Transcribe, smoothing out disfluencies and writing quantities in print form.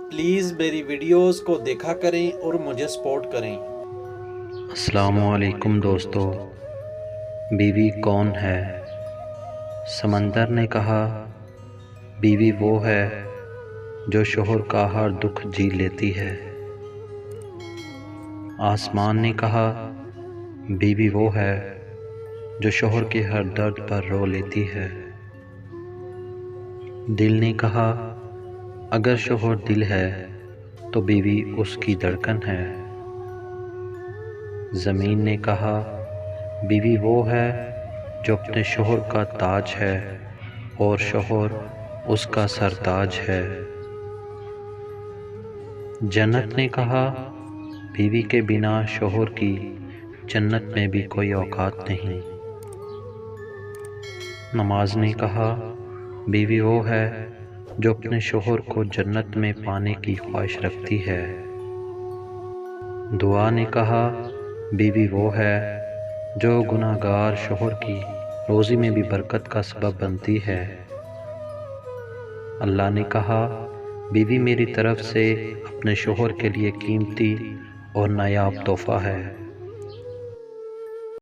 Please मेरी videos को देखा करें और मुझे सपोर्ट करें। अस्सलामुअलैकुम दोस्तों। बीवी कौन है? समंदर ने कहा, बीवी वो है जो शोहर का हर दुख जी लेती है। आसमान ने कहा, बीवी वो है जो शोहर के हर दर्द पर रो लेती है। दिल ने कहा, अगर शोहर दिल है तो बीवी उसकी धड़कन है। ज़मीन ने कहा, बीवी वो है जो अपने शोहर का ताज है और शोहर उसका सरताज है। जन्नत ने कहा, बीवी के बिना शोहर की जन्नत में भी कोई औकात नहीं। नमाज ने कहा, बीवी वो है जो अपने शोहर को जन्नत में पाने की ख्वाहिश रखती है। दुआ ने कहा, बीवी वो है जो गुनाहगार शोहर की रोज़ी में भी बरकत का सबब बनती है। अल्लाह ने कहा, बीवी मेरी तरफ से अपने शोहर के लिए कीमती और नायाब तोहफ़ा है।